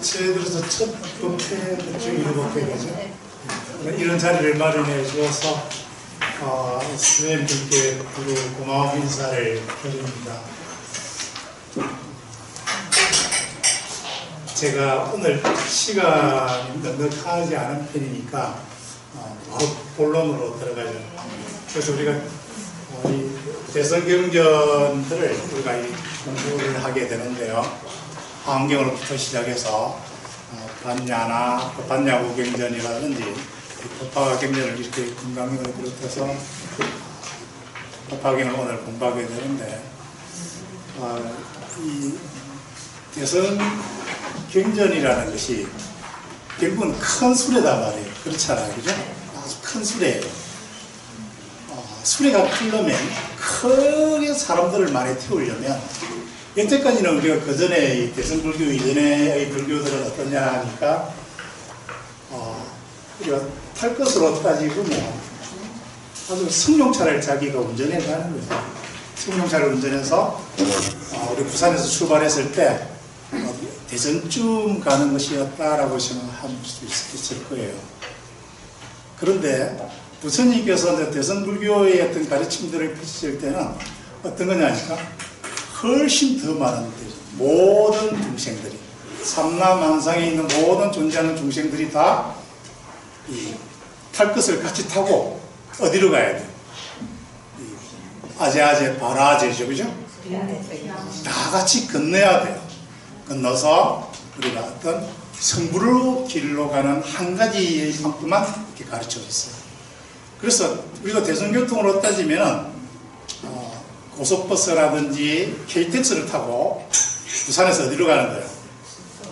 새해 들어서 첫 법회 중 7회죠. 이런 자리를 마련해 주어서 선생님들께 두루 고마운 인사를 드립니다. 제가 오늘 시간이 넉넉하지 않은 편이니까 바로 본론으로 들어가죠. 그래서 우리가 이 대선 경전들을 우리가 공부를 하게 되는데요. 환경으로부터 시작해서 반야나 반야구 경전이라든지 법화 경전을 이렇게 금강경을 비롯해서 법화경을 오늘 공부하게 되는데 이 대선 경전이라는 것이 결국은 큰 수레단 말이에요. 그렇잖아요, 그죠? 아주 큰 수레예요. 수레가 크려면 크게 사람들을 많이 태우려면 여태까지는 우리가 그 전에 대선 불교 이전의 불교들은 어떠냐 하니까 우리가 탈 것으로 따지고 아주 승용차를 자기가 운전해 가는 거죠. 승용차를 운전해서 우리 부산에서 출발했을 때 대전쯤 가는 것이었다라고 생각할 수 있을 거예요. 그런데 부처님께서 대선 불교의 어떤 가르침들을 펼칠 때는 어떤 거냐니까 훨씬 더 많은 모든 중생들이 삼라만상에 있는 모든 존재하는 중생들이 다 탈 것을 같이 타고 어디로 가야 돼요? 아제아제 바라아제죠, 그죠? 다 같이 건너야 돼요. 건너서 우리가 어떤 성불로 길로 가는 한 가지의 방법만 이렇게 가르쳐 줬어요. 그래서 우리가 대중교통으로 따지면 고속버스라든지 KTX를 타고 부산에서 어디로 가는 거예요?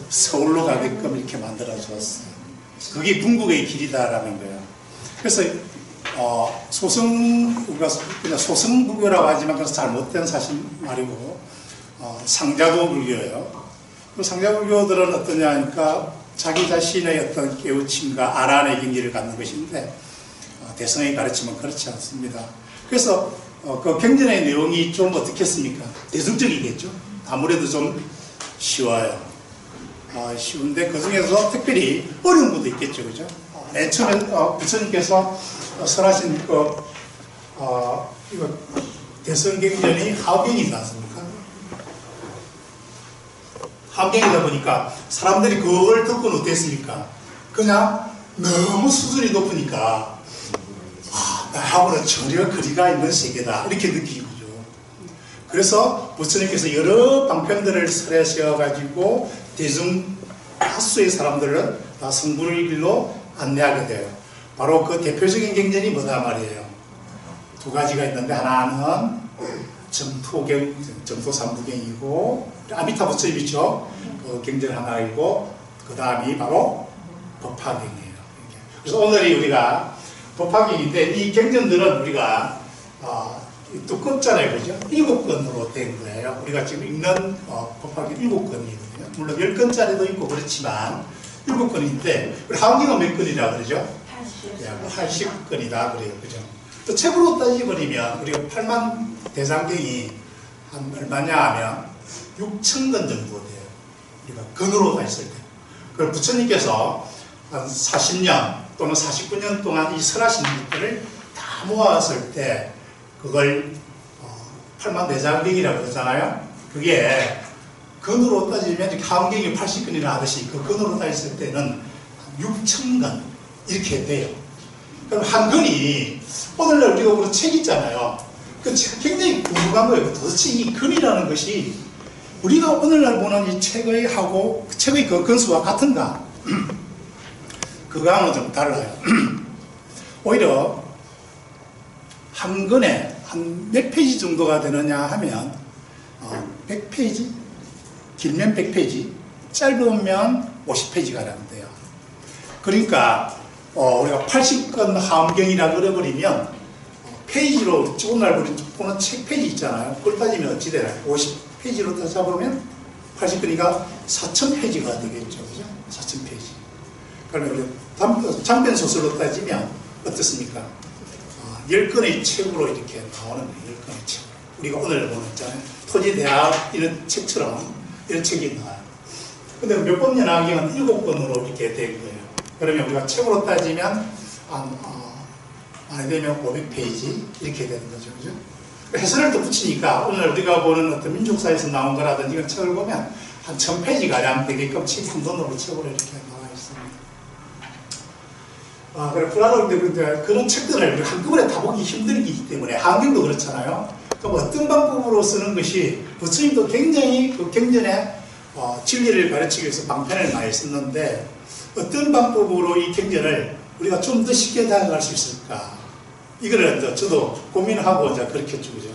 서울로 가게끔 이렇게 만들어 줬어요. 그게 궁극의 길이다라는 거예요. 그래서 우리가 그냥 소승불교라고 하지만 그래서 잘못된 사실 말이고 상자도 불교예요. 그 상자불교들은 어떠냐 하니까 자기 자신의 어떤 깨우침과 아란의 경지를 갖는 것인데 대성의 가르침은 그렇지 않습니다. 그래서 그 경전의 내용이 좀 어떻겠습니까? 대중적이겠죠. 아무래도 좀 쉬워요. 쉬운데 그 중에서 특별히 어려운 것도 있겠죠, 그죠? 맨 처음에 부처님께서 설하신 이거 대선 경전이 하경이지 않습니까? 하경이다 보니까 사람들이 그걸 듣고는 어땠습니까? 그냥 너무 수준이 높으니까 나하고는 전혀 거리가 있는 세계다 이렇게 느끼죠. 그래서 부처님께서 여러 방편들을 설하셔가지고 대중 다수의 사람들을 다 성불의 길로 안내하게 돼요. 바로 그 대표적인 경전이 뭐다 말이에요. 두 가지가 있는데 하나는 정토경, 정토삼부경이고 아미타 부처님 있죠. 그 경전 하나이고 그 다음이 바로 법화경이에요. 그래서 오늘이 우리가 법화경인데 이 경전들은 우리가 두껍잖아요, 그죠? 7권으로 된 거예요. 우리가 지금 읽는 법화경 7권이거든요. 물론 10권짜리도 있고 그렇지만 7권인데 우리 하경은 몇 권이라 그러죠? 80권이다 그래요, 그죠? 또 책으로 따져버리면 우리가 8만 대장경이 한 얼마냐 하면 6,000권 정도 돼요. 우리가 건으로 다 있을 때. 그걸 부처님께서 한 40년 또는 49년 동안 이 설하신 것들을 다 모았을 때 그걸 8만 대장경이라고 그러잖아요. 그게 건으로 따지면 하경이 80권이라 하듯이 그 건으로 따졌을 때는 6,000권 이렇게 돼요. 그럼 한 권이 오늘날 우리가 보는 책 있잖아요. 그 책 굉장히 궁금한 거예요. 도대체 이 권이라는 것이 우리가 오늘날 보는 이 책의 하고 책의 그 권수와 같은가? 그거하고는 좀 달라요. 오히려 한 권에 한 몇 페이지 정도가 되느냐 하면 100페이지? 길면 100페이지, 짧으면 50페이지가라는 돼요. 그러니까 우리가 80권 하경이라고 그려버리면 페이지로 오늘날 보는 책 페이지 있잖아요. 그걸 따지면 어찌 되나요? 50페이지로 따져보면 80권이니까 4,000페이지가 되겠죠. 그죠? 4,000페이지. 그러면 장편 소설로 따지면 어떻습니까? 10권의 책으로 이렇게 나오는 거예요. 10권의 책. 우리가 오늘 보는 있잖아요. 토지대학 이런 책처럼 이런 책이 나와요. 근데 몇 번 연하경은 7번으로 이렇게 된 거예요. 그러면 우리가 책으로 따지면 많이 되면 500페이지 이렇게 되는 거죠. 그죠? 해설을 또 붙이니까 오늘 우리가 보는 어떤 민족사에서 나온 거라든지 이런 책을 보면 한 1000페이지가량 되게끔 책 한 권으로 책으로 이렇게 나와 있습니다. 그래, 불안한데 그런 책들을 한꺼번에 다 보기 힘들기 때문에 한경도 그렇잖아요. 그럼 어떤 방법으로 쓰는 것이 부처님도 굉장히 그 경전에 진리를 가르치기 위해서 방편을 많이 썼는데 어떤 방법으로 이 경전을 우리가 좀 더 쉽게 다가갈 수 있을까? 이거를 이제 저도 고민하고 이제 그렇게 했죠. 그죠?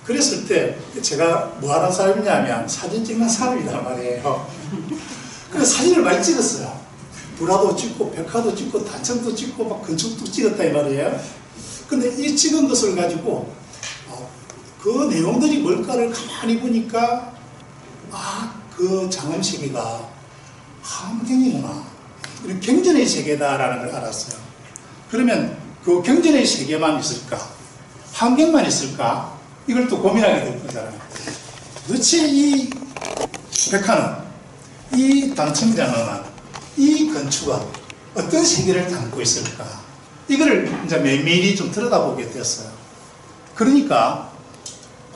그랬을 때 제가 뭐 하는 사람이냐면 사진 찍는 사람이란 말이에요. 그래서 사진을 많이 찍었어요. 불화도 찍고 벽화도 찍고 단청도 찍고 막 건축도 찍었다 이 말이에요. 근데 이 찍은 것을 가지고 그 내용들이 뭘까를 가만히 보니까 그 장엄세계가 한경이구나. 경전의 세계다라는 걸 알았어요. 그러면 그 경전의 세계만 있을까? 한경만 있을까? 이걸 또 고민하게 될 거잖아요. 도대체 이 벽화는, 이 단청장은, 이 건축은 어떤 세계를 담고 있을까? 이거를 이제 면밀히 좀 들여다보게 됐어요. 그러니까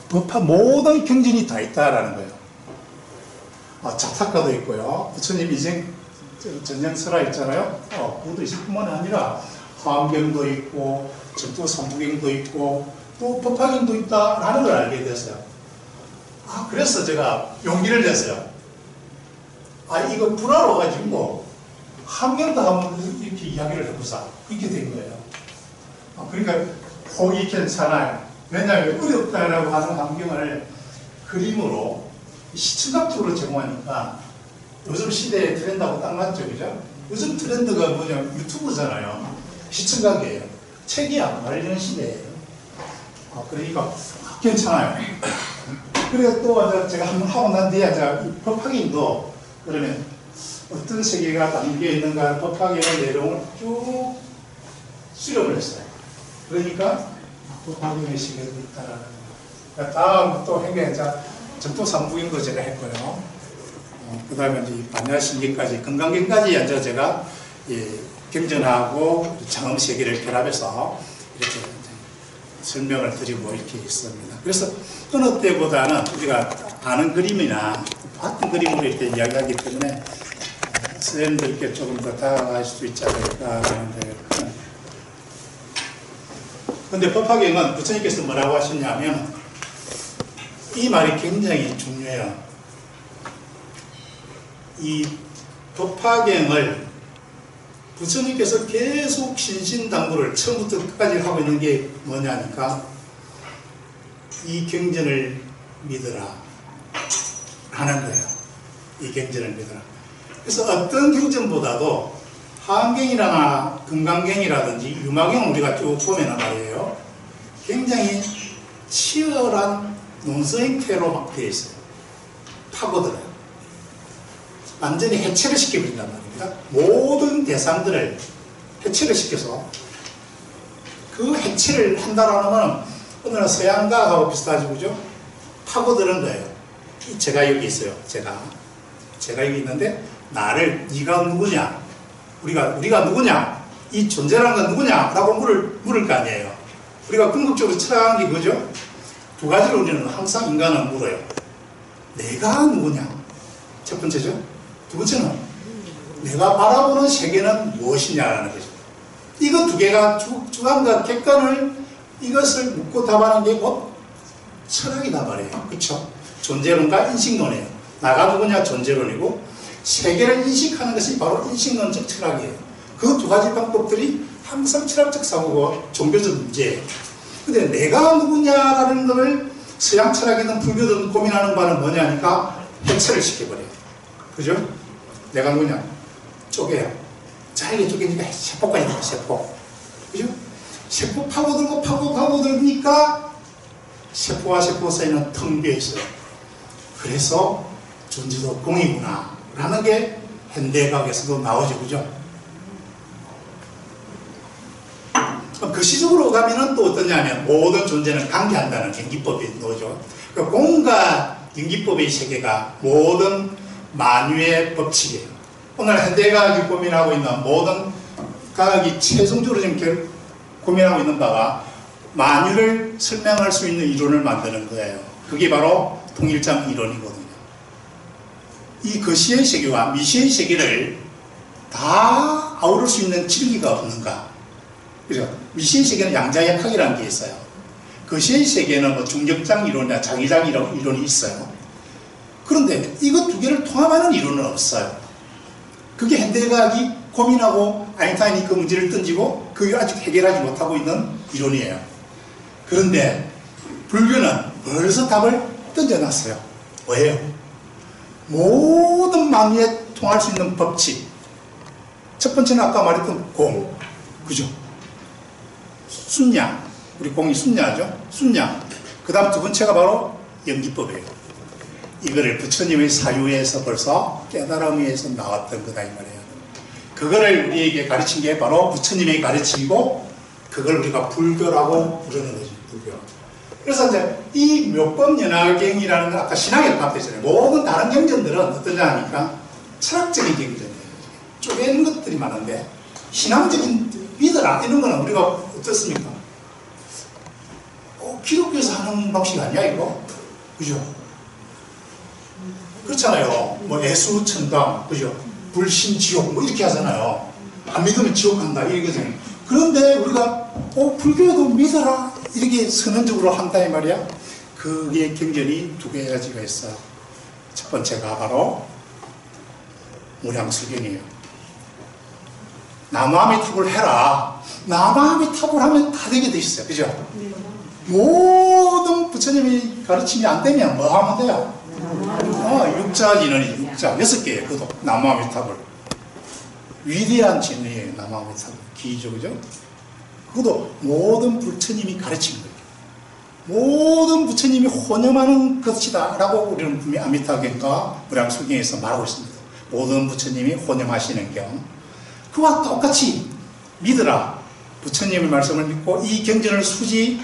법화 모든 경전이 다 있다라는 거예요. 자타가도 있고요. 부처님 이생 전쟁설화 있잖아요. 그것도 있을 뿐만 아니라 화엄경도 있고 전투 삼부경도 있고 또 법화경도 있다라는 걸 알게 됐어요. 그래서 제가 용기를 냈어요. 이거 불화로 가지고 함경도 한번 이렇게 이야기를 해보자. 이렇게 된 거예요. 그러니까 혹이 괜찮아요. 왜냐하면 어렵다라고 하는 환경을 그림으로 시청각적으로 제공하니까 요즘 시대의 트렌드하고 딱 맞죠, 그죠? 요즘 트렌드가 뭐냐면 유튜브잖아요. 시청각이에요. 책이 안 말리는 시대예요. 그러니까 괜찮아요. 그리고 또 제가 한번 하고 난 뒤에 법화경도 그러면 어떤 세계가 담겨 있는가 법화경의 내용을 쭉 수렴을 했어요. 그러니까 법화경의 세계도 있다라는 거예요. 다음 또 행계 전투 삼부경도 제가 했고요. 그 다음에 이제 반야신경까지, 건강경까지 이제 제가 경전하고 장엄세계를 결합해서 이렇게 설명을 드리고 이렇게 있습니다. 그래서 어느 때보다는 우리가 아는 그림이나 봤던 그림으로 이렇게 이야기하기 때문에 선생님들께 조금 더 다가갈 수 있지 않을까 하는데, 근데 법화경은 부처님께서 뭐라고 하셨냐면 이 말이 굉장히 중요해요. 이 법화경을 부처님께서 계속 신신당부를 처음부터 끝까지 하고 있는 게 뭐냐니까 이 경전을 믿어라 하는 거예요. 이 경전을 믿어라. 그래서 어떤 경전보다도 화엄경이나 금강경이라든지 유마경 우리가 쭉 보면 말이에요. 굉장히 치열한 논서 형태로 막 되어 있어요. 파고들어요. 완전히 해체를 시켜버린단 말입니다. 모든 대상들을 해체를 시켜서 그 해체를 한다라는 것은 오늘 서양과학하고 비슷하죠, 그죠? 파고드는 거예요. 제가 여기 있어요. 제가 여기 있는데 나를 네가 누구냐? 우리가 누구냐? 이 존재라는 건 누구냐? 라고 물을 거 아니에요. 우리가 궁극적으로 철학하는 게 그거죠? 두 가지로 우리는 항상 인간은 물어요. 내가 누구냐? 첫 번째죠. 두 번째는 내가 바라보는 세계는 무엇이냐라는 거죠. 이거 두 개가 주관과 객관을 이것을 묻고 답하는 게 곧 철학이다 말이에요. 그렇죠? 존재론과 인식론이에요. 나가 누구냐 존재론이고 세계를 인식하는 것이 바로 인식론적 철학이에요. 그 두 가지 방법들이 항상 철학적 사고고 종교적 문제예요. 근데 내가 누구냐라는 것을 서양 철학이든 불교든 고민하는 바는 뭐냐니까 해체를 시켜버려요. 그죠? 내가 누구냐? 쪼개요. 잘게 쪼개니까 세포까지 나와, 세포. 그죠? 세포 파고들니까 세포와 세포 사이는 텅 비어 있어요. 그래서 존재도 공이구나 라는 게 현대과학에서도 나오죠. 그죠? 그 시적으로 가면은 또 어떠냐면 모든 존재는 관계한다는 연기법이 나오죠. 그러니까 공과 연기법의 세계가 모든 만유의 법칙이에요. 오늘 현대과학이 고민하고 있는 모든 과학이 최종적으로 지금 고민하고 있는 바가 만유를 설명할 수 있는 이론을 만드는 거예요. 그게 바로 통일장 이론이거든요. 이 거시의 세계와 미시의 세계를 다 아우를 수 있는 질기가 없는가. 그죠? 미시의 세계는 양자역학이라는 게 있어요. 거시의 세계는 뭐 중력장 이론이나 자기장 이론이 있어요. 그런데 이것 두 개를 통합하는 이론은 없어요. 그게 현대과학이 고민하고 아인슈타인이 그 문제를 던지고 그게 아직 해결하지 못하고 있는 이론이에요. 그런데 불교는 벌써 답을 던져놨어요. 왜요? 모든 만유에 통할 수 있는 법칙. 첫 번째는 아까 말했던 공. 그죠? 순양. 우리 공이 순양이죠? 순양. 그 다음 두 번째가 바로 연기법이에요. 이거를 부처님의 사유에서 벌써 깨달음에서 나왔던 거다 이 말이에요. 그거를 우리에게 가르친 게 바로 부처님의 가르침이고 그걸 우리가 불교라고 부르는 거죠. 불교. 그래서 이제 이 묘법연화경이라는 아까 신학의 답했잖아요. 모든 다른 경전들은 어떠냐 하니까 철학적인 경전이에요. 쪼개는 것들이 많은데 신앙적인 믿어라 이런 거는 우리가 어떻습니까? 기독교에서 하는 방식 아니야 이거? 그죠? 그렇잖아요. 뭐 애수천당, 그죠? 불신 지옥 뭐 이렇게 하잖아요. 안 믿으면 지옥 간다 이거잖아요. 그런데 우리가 불교에도 믿어라 이렇게 선언적으로 한다 이 말이야. 그게 경전이 두 가지가 있어요. 첫 번째가 바로 무량수경이에요. 나무아미탑을 해라. 나무아미탑을 하면 다 되게 돼 있어요. 그죠? 모든 부처님이 가르침이 안 되면 뭐 하면 돼요? 육자 진언이 육자 6개예요. 그것도 나무아미탑을 위대한 진언이에요. 나무아미탑 기죠. 그죠? 그것도 모든 부처님이 가르친 거예요. 모든 부처님이 혼념하는 것이다 라고 우리는 분명히 아미타경과 무량수경에서 말하고 있습니다. 모든 부처님이 혼념하시는 경 그와 똑같이 믿으라. 부처님의 말씀을 믿고 이 경전을 수지,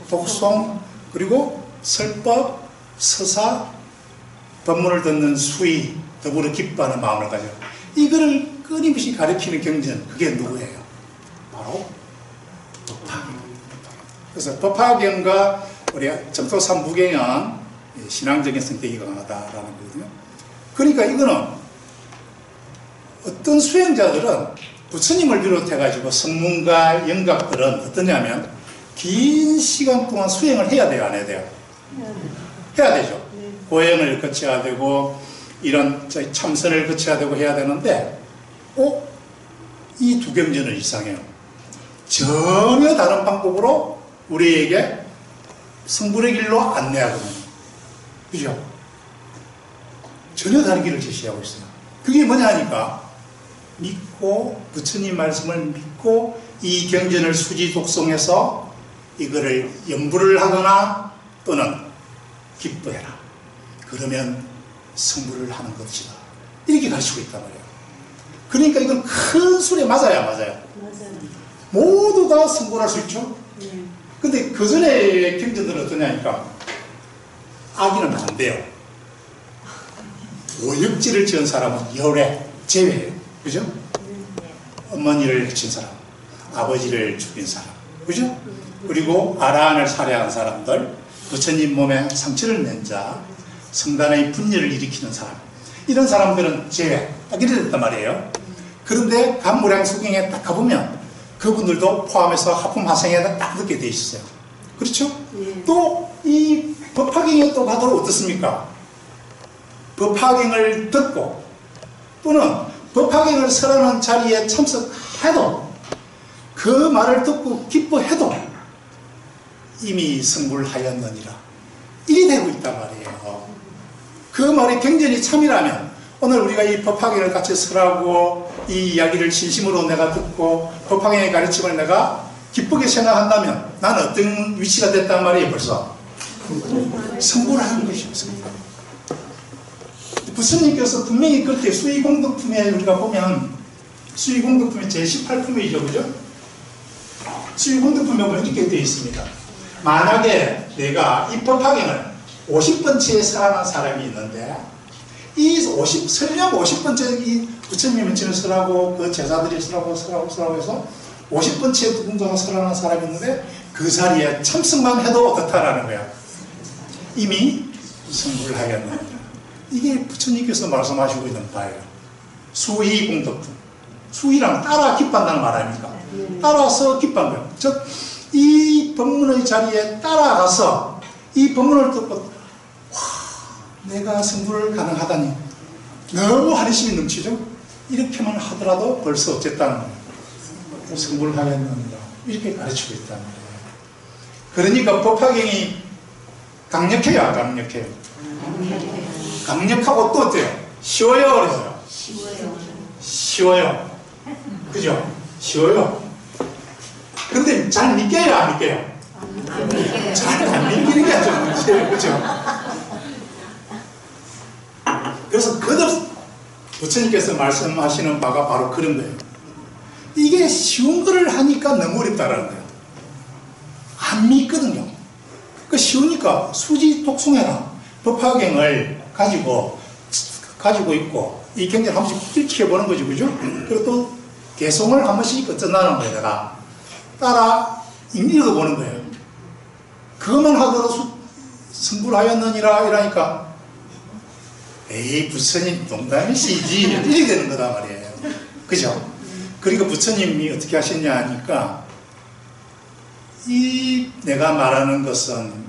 독송, 그리고 설법, 서사, 법문을 듣는 수의, 더불어 기뻐하는 마음을 가져. 이거를 끊임없이 가르치는 경전, 그게 누구예요? 바로 법화경. 그래서 법화경과 우리 점토삼부경은 신앙적인 성격이 강하다라는 거거든요. 그러니까 이거는 어떤 수행자들은 부처님을 비롯해가지고 성문가, 영각들은 어떠냐면 긴 시간 동안 수행을 해야 돼요, 안 해야 돼요? 해야 되죠. 고행을 거쳐야 되고 이런 참선을 거쳐야 되고 해야 되는데 이 두 경전은 이상해요. 전혀 다른 방법으로 우리에게 성불의 길로 안내하거든요. 그죠? 전혀 다른 길을 제시하고 있어요. 그게 뭐냐 하니까 믿고 부처님 말씀을 믿고 이 경전을 수지 독송해서 이거를 연부를 하거나 또는 기뻐해라. 그러면 성불을 하는 것이다. 이렇게 가르치고 있단 말이에요. 그러니까 이건 큰 술에 맞아요, 맞아요? 맞아요. 모두 다 성불할 수 있죠. 근데 그 전에 경전들은 어떠냐니까 악인은 안 돼요. 오역질을 지은 사람은 열애, 제외예요. 그죠? 어머니를 해친 사람, 아버지를 죽인 사람, 그죠? 그리고 아라한을 살해한 사람들, 부처님 몸에 상처를 낸 자, 성단의 분열을 일으키는 사람, 이런 사람들은 제외, 딱 이래 됐단 말이에요. 그런데 감무량수경에 딱 가보면 그분들도 포함해서 하품하생에 딱 넣게 돼 있어요. 그렇죠? 또 이 법화경에 또 가도록 어떻습니까? 법화경을 듣고 또는 법화경을 설하는 자리에 참석해도 그 말을 듣고 기뻐해도 이미 성불하였느니라 이리 되고 있단 말이에요. 그 말이 경전이 참이라면 오늘 우리가 이 법화경을 같이 설하고 이 이야기를 진심으로 내가 듣고 법화경의 가르침을 내가 기쁘게 생각한다면 나는 어떤 위치가 됐단 말이에요. 벌써 성불하는 것입니다. 부처님께서 분명히 그때 수의공덕품에 우리가 보면 수의공덕품의 제18품이죠. 그죠? 수의공덕품에 보면 이렇게 되어 있습니다. 만약에 내가 이 법화경을 50번째에 설하는 사람이 있는데 이 설령 50번째 이 부처님 면치는 설하고 그 제자들이 설하고 해서 50번째 누군가가 설하는 사람이 있는데 그 자리에 참석만 해도 어떻다라는 거야. 이미 성불을 하겠는데. 이게 부처님께서 말씀하시고 있는 바예요. 수의 공덕품. 수의랑 따라 기뻐한다는 말 아닙니까? 따라서 기뻐한 거예요. 즉, 이 법문의 자리에 따라가서 이 법문을 듣고 와, 내가 성불을 가능하다니 너무 하리심이 넘치죠? 이렇게만 하더라도 벌써 어쨌다는 거예요. 성불을 하겠는가 이렇게 가르치고 있다는 거예요. 그러니까 법화경이 강력해요, 안 강력해요? 강력하고 또 어때요? 쉬워요, 어려워요? 쉬워요. 그죠? 쉬워요. 근데 잘 믿겨요, 안 믿겨요? 잘 안 믿기는 게 아주 문제예요. 그죠? 그래서 거듭 부처님께서 말씀하시는 바가 바로 그런 거예요. 이게 쉬운 거를 하니까 너무 어렵다라는 거예요. 안 믿거든요. 그 쉬우니까 수지 독송해라. 법화경을 가지고 있고 이 경전을 한 번씩 읽혀보는 거죠. 그죠? 그리고 또 개송을 한 번씩 어쩐다는 거예요. 내가 따라 읽어보는 거예요. 그것만 하더라도 성불하였느니라 이러니까 에이 부처님 농담이시지 이렇게 되는 거단 말이에요. 그죠? 그러니까 부처님이 어떻게 하셨냐 하니까 이 내가 말하는 것은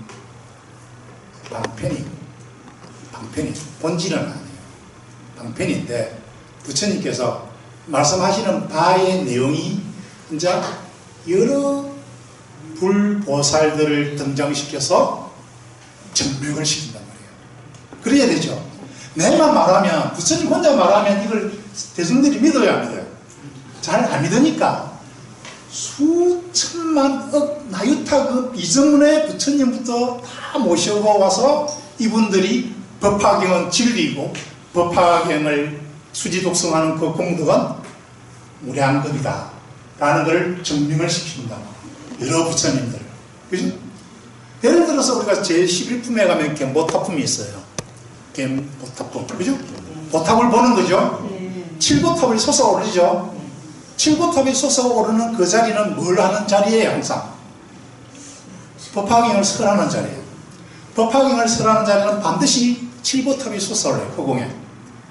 방편이 본질은 아니에요. 방편인데 부처님께서 말씀하시는 바의 내용이 이제 여러 불보살들을 등장시켜서 증명을 시킨단 말이에요. 그래야 되죠. 내만 말하면 부처님 혼자 말하면 이걸 대중들이 믿어야 안 믿어요. 잘 안 믿으니까 수천만 억 나유타급 이전문의 부처님부터 다 모셔고 와서 이분들이 법화경은 진리이고 법화경을 수지독성하는 그 공덕은 무량겁이다 라는 걸 증명을 시킨다. 여러 부처님들. 그죠? 예를 들어서 우리가 제11품에 가면 견보탑품이 있어요. 견보탑품. 그죠? 보탑을 보는 거죠? 칠보탑이 솟아오르죠? 칠보탑이 솟아오르는 그 자리는 뭘 하는 자리예요, 항상? 법화경을 설하는 자리예요. 법화경을 설하는 자리는 반드시 칠보탑이 솟아올라요, 허공에.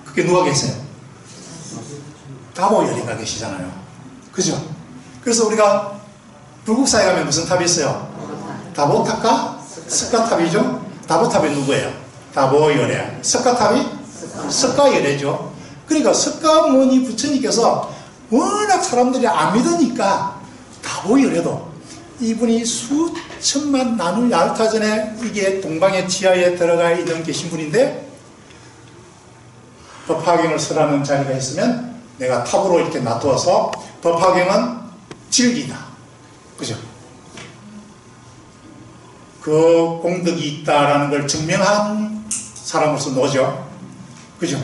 그게 누가 계세요? 다보열이가 계시잖아요. 그죠? 그래서 우리가 불국사에 가면 무슨 탑이 있어요? 다보탑과 석가탑이죠? 다보탑이 누구예요? 다보열애. 석가탑이? 석가열애죠. 그러니까 석가모니 부처님께서 워낙 사람들이 안 믿으니까 다보열애도 이분이 수천만 나눌 야르타 전에 이게 동방의 지하에 들어가 있는 계신 분인데 법화경을 설하는 자리가 있으면 내가 탑으로 이렇게 놔두어서 법화경은 진리다. 그죠? 그 공덕이 있다라는 걸 증명한 사람으로서 노죠. 그죠?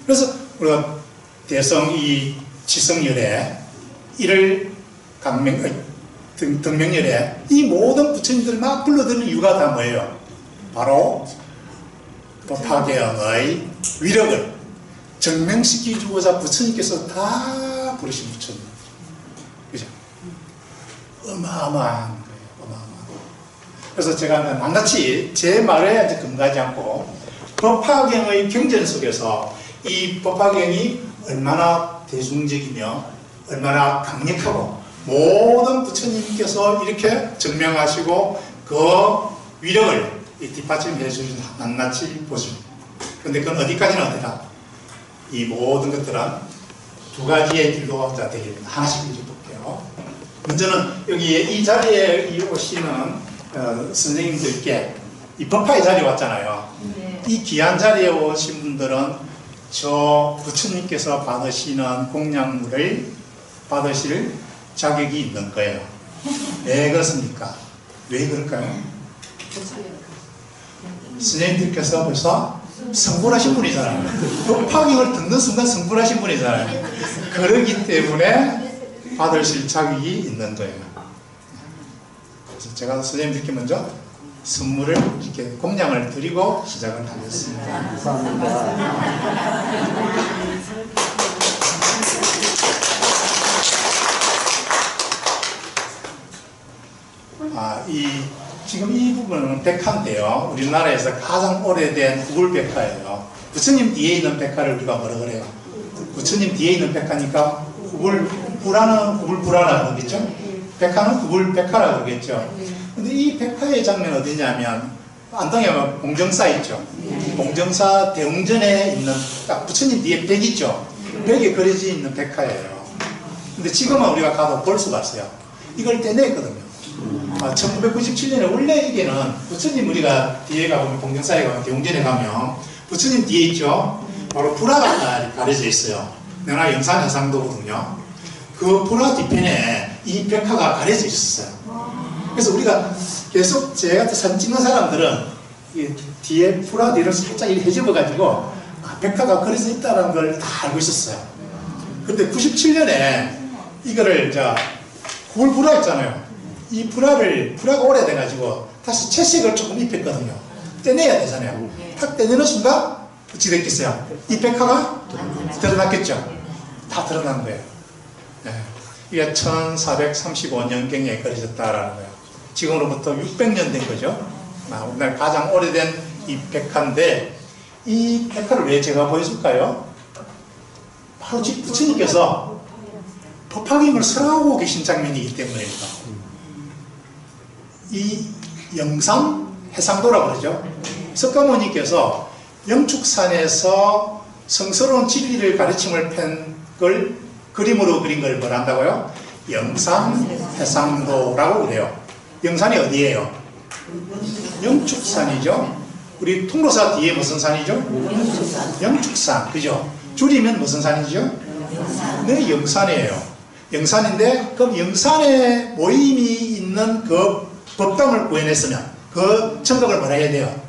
그래서 우리가 대성 이 지성열애, 이를 등명열애, 이 모든 부처님들을 막 불러드는 이유가 다 뭐예요? 바로 법화경의 위력을 증명시키주고자 부처님께서 다 부르신 부처님. 그죠? 어마어마한 거예요. 어마어마한. 그래서 제가 낱낱이 제 말에 이제 금가지 않고 법화경의 경전 속에서 이 법화경이 얼마나 대중적이며 얼마나 강력하고 모든 부처님께서 이렇게 증명하시고 그 위력을 뒷받침해 주신 낱낱이 보죠. 그런데 그건 어디까지나 어디다? 이 모든 것들은 두 가지의 길로 되겠습니다. 하나씩 읽어볼게요. 먼저는 여기 이 자리에 오시는 선생님들께 이 법화의 자리에 왔잖아요. 네. 이 귀한 자리에 오신 분들은 저 부처님께서 받으시는 공양물을 받으실 자격이 있는 거예요. 왜 그렇습니까? 왜 그럴까요? 선생님들께서 벌써 성불하신 분이잖아요. 법화경을 듣는 순간 성불하신 분이잖아요. 그러기 때문에 받으실 자격이 있는 거예요. 그래서 제가 선생님들께 먼저 선물을 이렇게 공양을 드리고 시작을 하겠습니다. 감사합니다. 지금 이 부분은 백화인데요. 우리나라에서 가장 오래된 구불 백화예요. 부처님 뒤에 있는 백화를 우리가 뭐라 그래요? 부처님 뒤에 있는 백화니까 구불부라는 구불부라라고 그러겠죠? 백화는 구불 백화라고 그러겠죠? 근데 이 백화의 장면 어디냐면 안동에 공정사 있죠? 공정사 대웅전에 있는 딱 부처님 뒤에 벽 있죠? 벽에 그려져 있는 백화예요. 근데 지금은 우리가 가도 볼 수가 없어요. 이걸 떼냈거든요. 1997년에 원래 이게는 부처님 우리가 뒤에 가보면 공정사에 가면 대웅전에 가면 부처님 뒤에 있죠. 바로 불화가 가려져 있어요. 내가 영산 해상도거든요. 그 불화 뒤편에 이 벽화가 가려져 있었어요. 그래서 우리가 계속 제 같은 사진 찍는 사람들은 이 뒤에 불화 뒤를 살짝 헤집어가지고 벽화가 그려져 있다는 걸 다 알고 있었어요. 그런데 97년에 이거를 구불 불화 있잖아요. 이 불화가 오래돼가지고 다시 채색을 조금 입혔거든요. 떼내야 되잖아요. 탁 떼내는 순간 어찌 됐겠어요? 이 백화가 드러났겠죠? 다 드러난 거예요. 네. 이게 1435년경에 그려졌다라는 거예요. 지금으로부터 600년 된 거죠. 우리나라 가장 오래된 이 백화인데 이 백화를 왜 제가 보여줄까요? 바로 부처님께서 법화경을 설하고 계신 장면이기 때문입니다. 이 영산 해상도라고 그러죠. 석가모니께서 영축산에서 성스러운 진리를 가르침을 펜 걸 그림으로 그린 걸 뭐라 한다고요? 영산 해상도라고 그래요. 영산이 어디예요? 영축산이죠. 우리 통로사 뒤에 무슨 산이죠? 영축산, 그죠? 줄이면 무슨 산이죠? 네, 영산이에요. 영산인데 그럼 영산에 모임이 있는 그 법당을 구해냈으면 그 청각을 뭐라 해야 돼요?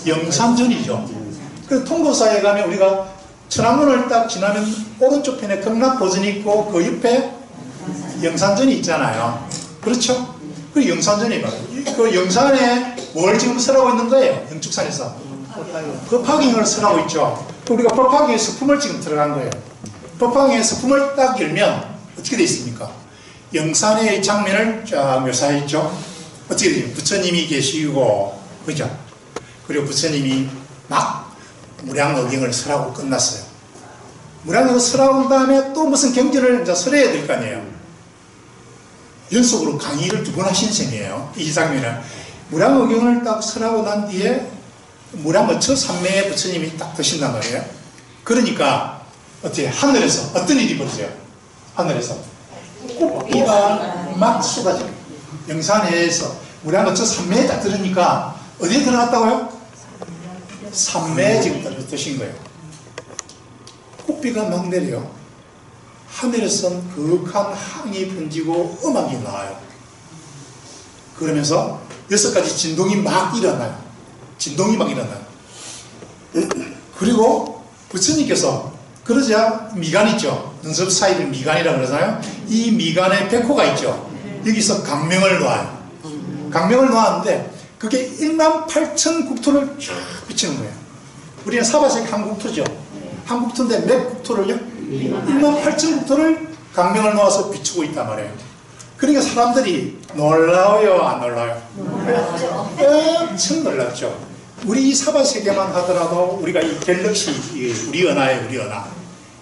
영산전이죠. 그래서 통도사에 가면 우리가 천안문을 딱 지나면 오른쪽 편에 극락보전이 있고 그 옆에 영산전이 있잖아요. 그렇죠? 그 영산전이 말이에요. 그 영산에 뭘 지금 설하고 있는 거예요? 영축산에서 법화경을 설하고 있죠. 우리가 법화경에 서품을 지금 들어간 거예요. 법화경에 서품을 딱 열면 어떻게 되어 있습니까? 영산의 장면을 쫙 묘사했죠. 어떻게 돼요? 부처님이 계시고, 그죠? 그리고 부처님이 막 무량의경을 설하고 끝났어요. 무량의경을 설하고 난 다음에 또 무슨 경전을 이제 설해야 될 거 아니에요. 연속으로 강의를 2번 하신 셈이에요. 이 장면은. 무량의경을 딱 설하고 난 뒤에 무량어처 삼매의 부처님이 딱 드신단 말이에요. 그러니까 어떻게 하늘에서 어떤 일이 벌어져요? 하늘에서 꽃비가 막 쏟아져요. 영산에서 무량어처 삼매에 딱 들으니까 어디에 들어갔다고요? 삼매에 지금 드신 거예요. 꽃비가 막 내려요. 하늘에선 그윽한 항이 번지고 음악이 나와요. 그러면서 6가지 진동이 막 일어나요. 진동이 막 일어나요. 그리고 부처님께서 그러자 미간 있죠. 눈썹 사이를 미간이라고 그러잖아요. 이 미간에 백호가 있죠. 여기서 강명을 놓아요. 강명을 놓았는데 그게 18,000 국토를 쫙 비치는 거예요. 우리는 사바색 한 국토죠. 한 국토인데 몇 국토를요? 18,000 국토를 강명을 놓아서 비추고 있단 말이에요. 그러니까 사람들이 놀라워요, 안 놀라워요? 엄청 놀랍죠. 우리 이 사바세계만 하더라도 우리가 이 갤럭시, 우리 은하예요, 우리 은하.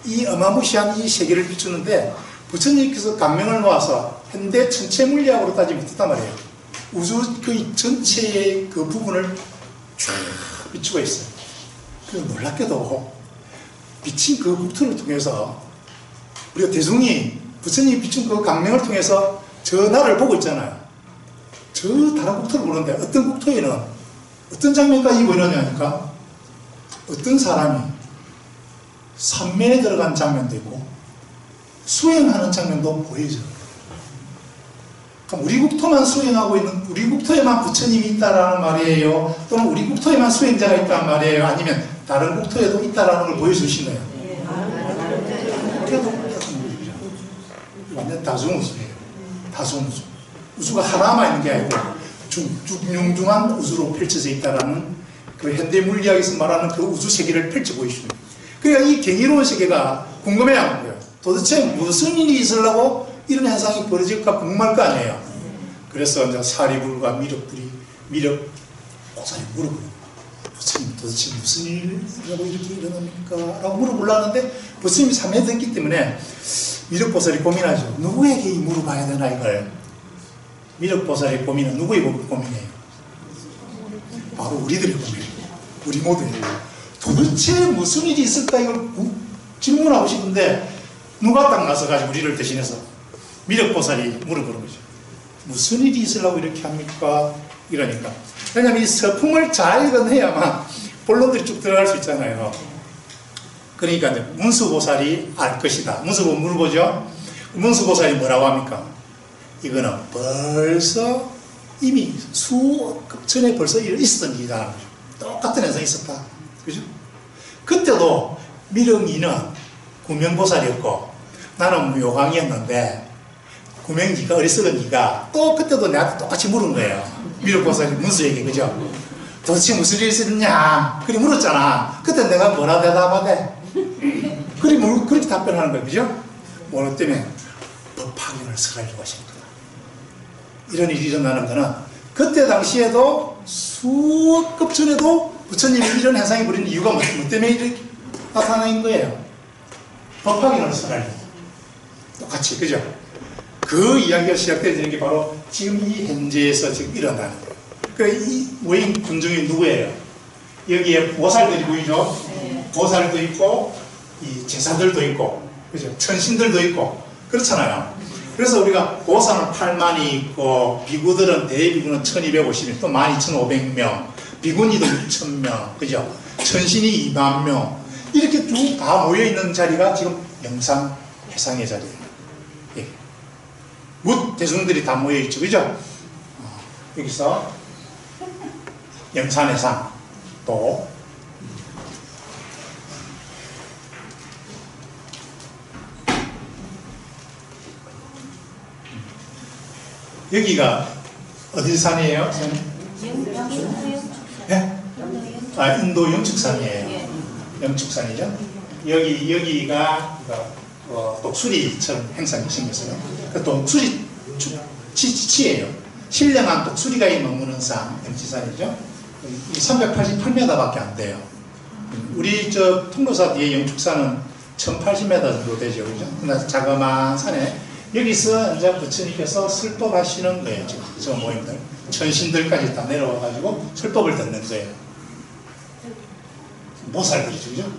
이 어마무시한 이 세계를 비추는데 부처님께서 강명을 놓아서 현대 천체 물리학으로 따지면 어떻단 말이에요? 우주 그 전체의 그 부분을 쫙 비추고 있어요. 그래서 놀랍게도 비친 그 국토를 통해서 우리가 대중이 부처님이 비춘 그 강명을 통해서 저 나라를 보고 있잖아요. 저 다른 국토를 보는데 어떤 국토에는 어떤 장면까지 보이느냐니까 어떤 사람이 산매에 들어간 장면도 있고 수행하는 장면도 보여져요. 그럼 우리 국토만 수행하고 있는, 우리 국토에만 부처님이 있다라는 말이에요? 또는 우리 국토에만 수행자가 있다는 말이에요? 아니면 다른 국토에도 있다라는 걸 보여주신 거예요? 완전 다중우주예요. 다중우주. 우주가 하나만 있는 게 아니고 융중한 우주로 펼쳐져 있다라는 그 현대 물리학에서 말하는 그 우주 세계를 펼쳐 보이십니다. 그러니까 이 경이로운 세계가 궁금해하는 거예요. 도대체 무슨 일이 있으려고 이런 현상이 벌어질까 궁금할 거 아니에요. 그래서 이제 사리불과 미륵 보살이 물어보는 부처님 도대체 무슨 일이라고 이렇게 일어납니까? 라고 물어보려는데 부처님이 참여했기 때문에 미륵보살이 고민하죠. 누구에게 물어봐야 되나 이걸. 미륵보살의 고민은 누구의 고민이에요? 바로 우리들의 고민이에요. 우리 모두예요. 도대체 무슨 일이 있을까 이걸 질문하고 싶은데 누가 딱 나서가지고 우리를 대신해서 미륵보살이 물어보는 거죠. 무슨 일이 있으려고 이렇게 합니까? 이러니까. 왜냐하면 이 서품을 잘 읽어내야만 본론들이 쭉 들어갈 수 있잖아요. 그러니까 문수보살이 알 것이다. 문수보살 물어보죠. 문수보살이 뭐라고 합니까? 이거는 벌써 이미 수억 전에 벌써 있었던 일이다. 똑같은 현상이 있었다. 그죠? 그때도 미륵이는 구명보살이었고 나는 요강이었는데 구명기가 어리석은 기가 또 그때도 나한테 똑같이 물은 거예요. 미륵보살이 문수에게. 그죠? 도대체 무슨 일이 있었냐? 그리 물었잖아. 그때 내가 뭐라 대답하대? 그렇게 답변하는 거예요. 그죠? 뭐라 때문에 법화경을 써가지고 하시는 거다. 이런 일이 일어나는 거는 그때 당시에도 수억 급 전에도 부처님이 이런 현상이 벌이는 이유가 뭐 때문에 이렇게 나타나는 거예요. 법화경을 써가지고 똑같이. 그죠? 그 이야기가 시작되는 게 바로 지금 이 현재에서 지금 일어나는 거예요. 그러니까 이 모임 군중이 누구예요? 여기에 보살들이 보이죠? 보살도 있고 이 제사들도 있고 그죠? 천신들도 있고 그렇잖아요. 그래서 우리가 보살은 8만이 있고 비구들은 대비구는 1250명 또 12,500명 비구니도 6,000명 그죠? 천신이 20,000명 이렇게 쭉 다 모여있는 자리가 지금 영산해상의 자리예요. 예. 묻 대중들이 다 모여있죠. 그죠? 여기서 영산해상 또 여기가 어디 산이에요? 네? 아, 인도 영축산이에요. 영축산이죠. 여기가 독수리처럼 행상이 생겼어요. 그 독수리 치예요. 신령한 독수리가 머무는 산, 영치산이죠. 388m밖에 안 돼요. 우리 저 통로사 뒤에 영축산은 1080m 정도 되죠. 그죠? 자그마한 산에 여기서 이제 부처님께서 설법하시는 거예요. 지금 저 모임들. 천신들까지 다 내려와가지고 설법을 듣는 거예요. 보살들이죠. 그죠?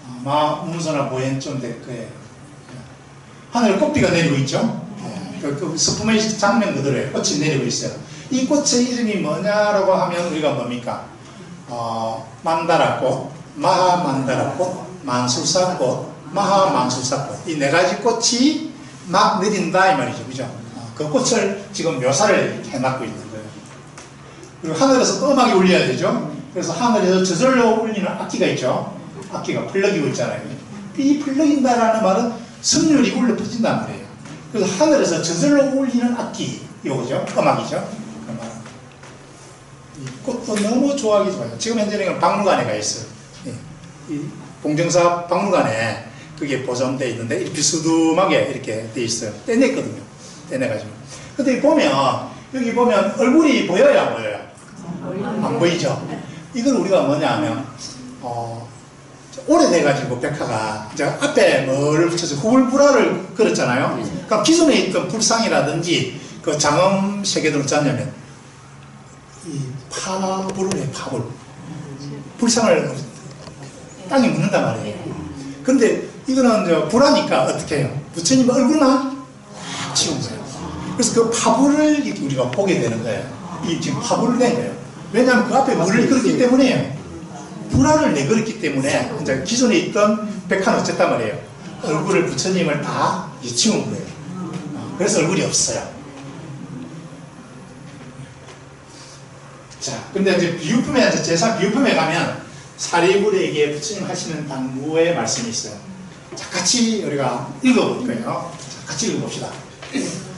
아마 문서나 보현쯤 될 거예요. 하늘에 꽃비가 내리고 있죠? 그 스품의 장면 그대로예요. 꽃이 내리고 있어요. 이 꽃의 이름이 뭐냐라고 하면 우리가 뭡니까? 만다라꽃, 마하만다라꽃, 만수사꽃, 마하만수사꽃 이 네 가지 꽃이 막 내린다 이 말이죠. 그죠? 그 꽃을 지금 묘사를 해놨고 있는 거예요. 그리고 하늘에서 또 음악이 울려야 되죠. 그래서 하늘에서 저절로 울리는 악기가 있죠. 악기가 플러기고 있잖아요. 이 플러긴다라는 말은 성률이 울려 퍼진단 말이에요. 그래서 하늘에서 저절로 울리는 악기 이거죠. 음악이죠. 그 말은 이 꽃도 너무 좋아하기 좋아요. 지금 현재는 박물관에 가 있어요. 이 봉정사 박물관에 그게 보존되어 있는데 이렇게 비스듬하게 이렇게 돼 있어요. 떼냈거든요. 떼내가지고. 근데 보면 여기 보면 얼굴이 보여요, 안 보여요? 안 보이죠? 이건 우리가 뭐냐 하면 오래돼가지고 백화가 이제 앞에 뭐를 붙여서 후불불화를 그렸잖아요. 그러니까 기존에 있던 불상이라든지 그 장엄 세계들은 어쩌냐면 이 파불을 해, 파불. 불상을 땅에 묻는단 말이에요. 근데 이거는 이제 불하니까 어떻게 해요? 부처님 얼굴만 치운 거예요. 그래서 그 파불을 우리가 보게 되는 거예요. 이 지금 파불을 낸 거예요. 왜냐하면 그 앞에 물을 그렸기 때문에요. 불화를 내걸었기 때문에 이제 기존에 있던 백화는 어쨌단 말이에요. 얼굴을 부처님을 다 치운 거예요. 그래서 얼굴이 없어요. 자, 근데 이제 비유품에 제사 비유품에 가면 사리불에게 부처님 하시는 당부의 말씀이 있어요. 자, 같이 우리가 읽어볼 거예요. 자, 같이 읽어봅시다.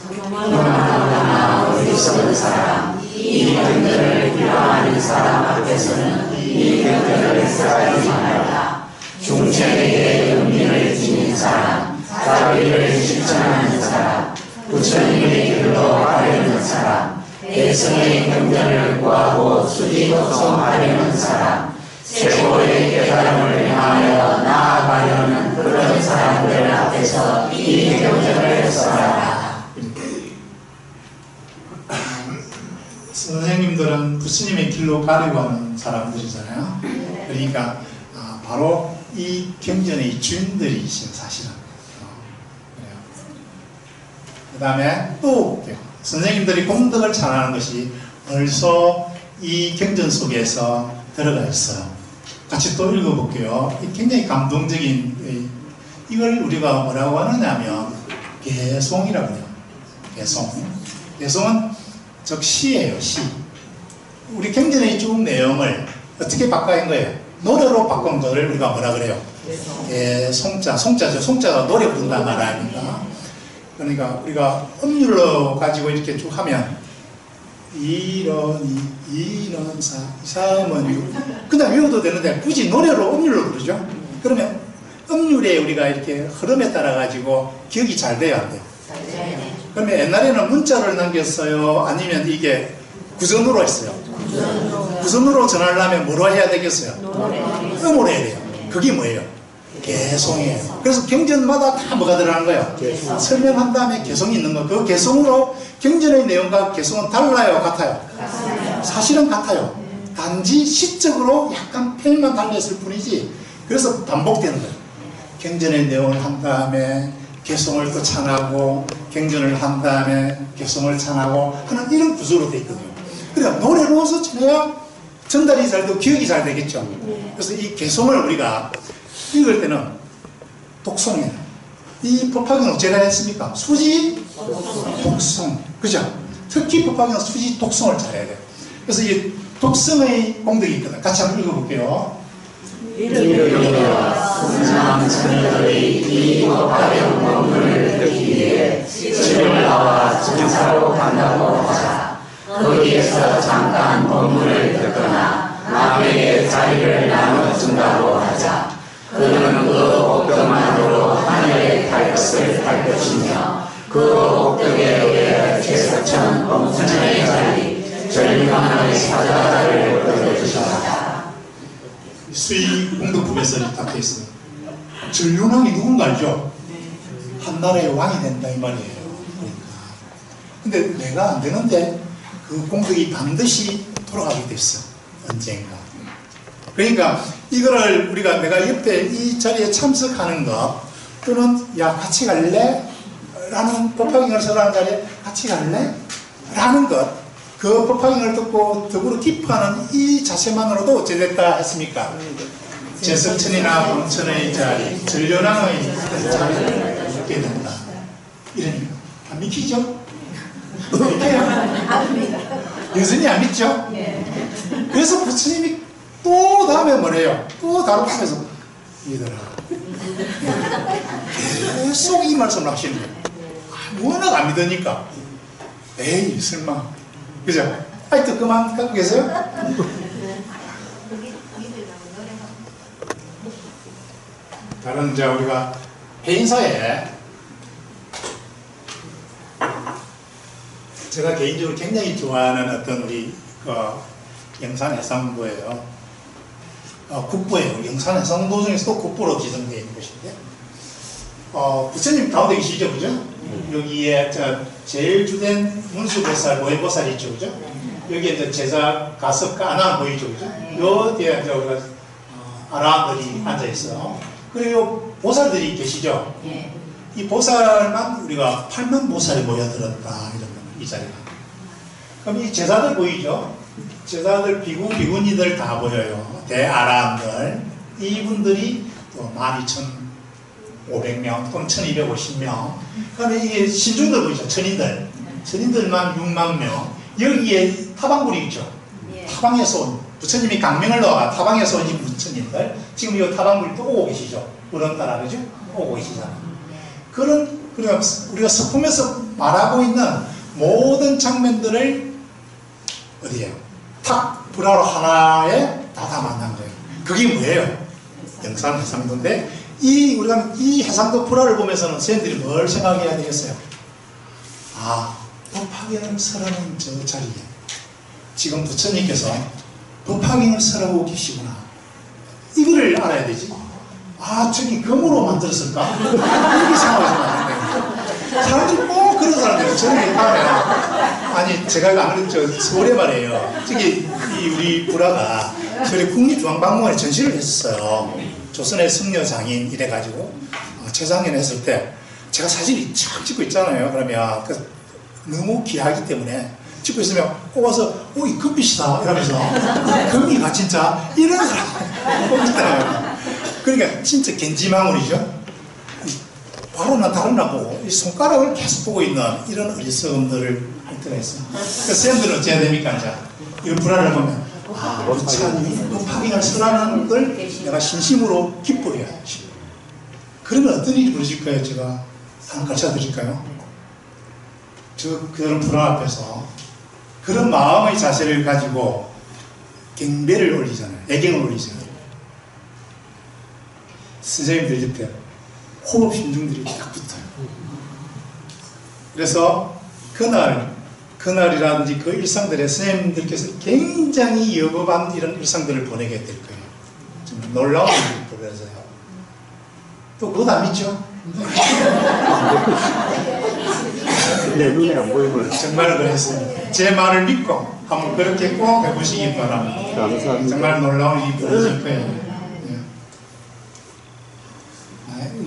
교만하거나 어리석은 사람, 이 경전을 비방하는 사람 앞에서는 이 경전을 써야지 말라. 중생에게 은민을 지닌 사람, 자비를 실천하는 사람, 부처님의 길로 가려는 사람, 대승의 경전을 구하고 수지독송하려는 사람, 최고의 깨달음을 향하여 나아가려는 그런 사람들 앞에서 이 경전을 써라. 선생님들은 부처님의 길로 가려고 하는 사람들이잖아요. 그러니까 바로 이 경전의 주인들이신 사실은. 그 다음에 또 선생님들이 공덕을 찬하는 것이 벌써 이 경전 속에서 들어가 있어요. 같이 또 읽어볼게요. 굉장히 감동적인, 이걸 우리가 뭐라고 하느냐면 개송이라고 해요. 개송. 개송은 즉 시예요, 시. 우리 경전의 쭉 내용을 어떻게 바꿔인 거예요? 노래로 바꾼 거를 우리가 뭐라 그래요? 개송자. 송자죠. 송자가 노래 부른단 말 아닙니까? 그러니까 우리가 음률로 가지고 이렇게 쭉 하면 이런 사음은 그냥 외워도 되는데 굳이 노래로 음률로 부르죠. 그러면 음률에 우리가 이렇게 흐름에 따라 가지고 기억이 잘 돼야 안 돼요. 그러면 옛날에는 문자를 남겼어요? 아니면 이게 구전으로 했어요? 구전으로 전하려면 뭐로 해야 되겠어요? 음으로 해야 돼요. 그게 뭐예요? 개송이에요. 그래서 경전마다 다 뭐가 들어가는 거예요? 설명한 다음에 개송이 있는 거. 그 개송으로 경전의 내용과 개송은 달라요? 같아요? 사실은 같아요. 단지 시적으로 약간 표현만 달렸을 뿐이지. 그래서 반복되는 거예요. 경전의 내용을 한 다음에 개송을 또 찬하고, 경전을 한 다음에 개송을 찬하고 하는 이런 구조로 되어 있거든요. 그러니까 노래로서 전해야 전달이 잘 되고 기억이 잘 되겠죠. 그래서 이 개송을 우리가 읽을 때는 독송이에요. 이 법화경은 어째가 했습니까? 수지 독송. 그죠? 특히 법화경은 수지 독송을 잘해야 돼요. 그래서 이 독성의 공덕이 있거든. 같이 한번 읽어볼게요. 이르리와 순상 천녀들이 이 법화경 법문을 듣기 위해 집을 나와 정사로 간다고 하자. 거기에서 잠깐 법문을 듣거나 남에게 자리를 나눠준다고 하자. 그는 그 옥덕만으로 하늘에 갈 것을 갈 것이며 그 옥덕에 의해 제석천 범천의 자리 절망의 사자를 얻어주시다. 수의 공덕품에서 딱 되어 있어요. 전륜왕이 누군가 알죠? 한 나라의 왕이 된다 이 말이에요. 그러니까. 근데 내가 안 되는데 그 공덕이 반드시 돌아가게 됐어. 언젠가. 그러니까 이거를 우리가 내가 옆에 이 자리에 참석하는 것 또는 야 같이 갈래? 라는 법화경을 설하는 자리에 같이 갈래? 라는 것 그 법화경을 듣고 더불어 기뻐하는 이 자세만으로도 어찌됐다 했습니까? 제석천이나 범천의 자리 전륜왕의 자리를 얻게 된다. 이러니까 안 믿기죠? 믿겨요? 여전히 안 믿죠? 그래서 부처님이 또 다음에 뭐래요? 또 다른 곳에서 얘들아 계속 이 말씀을 하시는 거예요. 워낙 안 믿으니까 에이 설마 그죠? 아직도 그만 갖고 계세요? 다른 이제 우리가 해인사에 제가 개인적으로 굉장히 좋아하는 어떤 우리 영산해상도예요. 국보예요. 영산해상도 중에서도 국보로 지정되어 있는 곳인데 부처님 가운데 계시죠, 그죠? 여기에 제일 주된 문수보살, 모해보살이 있죠, 그죠? 여기에 이제 제자 가섭과 아나 보이죠, 그죠? 요 뒤에 이제 우리가 아라들이 앉아 있어요. 그리고 보살들이 계시죠? 이 보살만 우리가 8만 보살이 모여들었다 이런 거, 이 자리가. 그럼 이 제자들 보이죠? 제자들 비구, 비구니들 다 보여요. 대아라함들. 이분들이 또 12,500명 또는 1,250명. 그다음에 이게 신중들 보이죠? 천인들. 천인들만 6만 명. 여기에 타방불이 있죠? 타방에서 온, 부처님이 강명을 넣어가 타방에서 온 이 부처님들. 지금 이 타방불이 또 오고 계시죠? 우렁 따라, 그죠? 오고 계시잖아요. 그런 우리가 스품에서 말하고 있는 모든 장면들을 어디에요? 탁 불화로 하나에 다 담아놓은 거예요. 그게 뭐예요? 영산 해상도인데 우리가 이 해상도 불화를 보면서는 선생님들이 뭘 생각해야 되겠어요? 아, 법화경을 설하는 저 자리에 지금 부처님께서 법화경을 설하고 계시구나. 이거를 알아야 되지. 아, 저기 금으로 만들었을까? 이렇게 생각하시면 안 돼요. 사람들이 꼭 그런 사람들이 저녁에 가면, 아니, 제가 안 그래도 서울에 말이에요. 저기, 우리 불화가 저희 국립중앙박물관에 전시를 했었어요. 조선의 승려장인 이래가지고, 재작년 했을 때, 제가 사진이 쫙 찍고 있잖아요. 그러면, 너무 귀하기 때문에, 찍고 있으면 꼭 와서, 이 금빛이다. 이러면서, 금이가 진짜, 이런 사람 꼭 있잖아요. 그러니까 진짜 겐지망울이죠. 바로 나 다른 나 보고 이 손가락을 계속 보고 있는 이런 어리석음들을 할 때가 있어요. 그래서 쌤들은 어찌해야 됩니까? 이제 이런 불안을 보면 부처님이 법화경을 설하는 걸 내가 진심으로 기뻐해야지. 그러면 어떤 일이 벌어질 거예요? 제가 한번 가르쳐 드릴까요? 그런 불안 앞에서 그런 마음의 자세를 가지고 경배를 올리잖아요. 애경을 올리잖아요. 선생님들 옆에 호흡 심중들이 딱 붙어요. 그래서 그날이라든지 그 일상들에 선생님들께서 굉장히 여법한 이런 일상들을 보내게 될 거예요. 좀 놀라운 일을 보면서요. 또 그것 안 믿죠? 내 눈에 안 보이면 정말 그랬습니다. 제 말을 믿고 한번 그렇게 꼭 해보시기 바랍니다. 감사합니다. 정말 놀라운 일이 벌어질 거예요.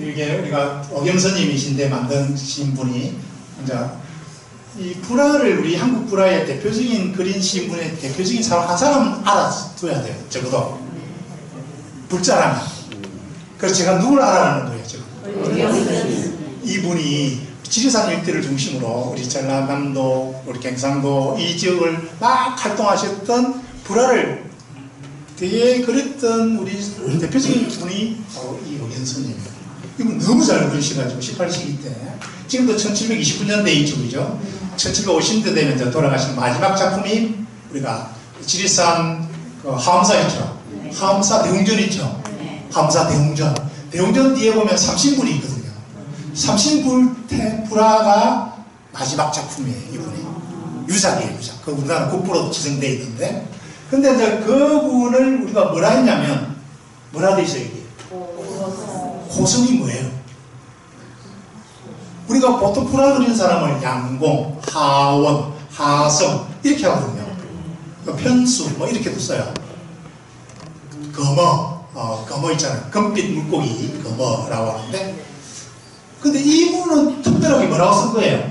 이게 우리가 오경스님이신데 만드신 분이 이제 이 불화를 우리 한국 불화의 대표적인 그린 시인분의 대표적인 사람 한 사람은 알아둬야 돼요. 적어도 불자라면. 그래서 제가 누굴 알아라는 거예요. 지금 이분이 지리산 일대를 중심으로 우리 전라남도, 우리 경상도 이 지역을 막 활동하셨던 불화를 되게 그랬던 우리 대표적인 분이 바로 이 오경스님이에요. 이분 너무 잘 그리셔가지고 18세기 때 지금도 1729년대에 있죠, 그죠? 1750년대 되면 이제 돌아가신 마지막 작품이 우리가 지리산 하엄사 있죠. 하엄사 대웅전 있죠. 하엄사 대웅전. 대웅전 뒤에 보면 삼신불이 있거든요. 삼신불 불화가 마지막 작품이에요, 이분이. 유작이에요, 유작. 그 우리나라 국보로도 지정되어 있는데. 근데 이제 그분을 우리가 뭐라 했냐면, 뭐라 돼 있어요, 이게? 고성이 뭐예요? 우리가 보통 불화 그리는 사람을 양공, 하원, 하성 이렇게 하거든요. 편수 뭐 이렇게도 써요. 검어 있잖아요. 금빛 물고기 검어라고 하는데, 근데 이분은 특별하게 뭐라고 쓴 거예요?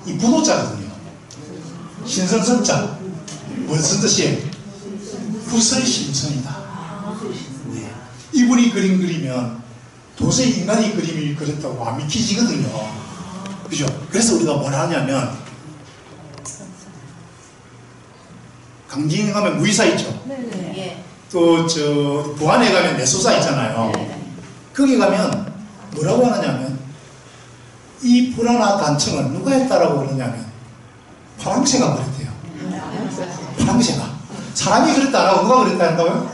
이 부도자거든요. 신선선자. 무슨 뜻이에요? 부서의 신선이다. 이분이 그림 그리면 도저히 인간이 그림을 그렸다고 안 믿기지거든요. 그죠? 그래서 우리가 뭘 하냐면, 강진에 가면 무이사 있죠? 네. 또 부안에 가면 내소사 있잖아요. 거기 가면 뭐라고 하느냐면, 이 불화나 단청을 누가 했다라고 그러냐면 파랑새가 그랬대요. 파랑새가. 사람이 그랬다 안 하고 누가 그랬다 한다고요?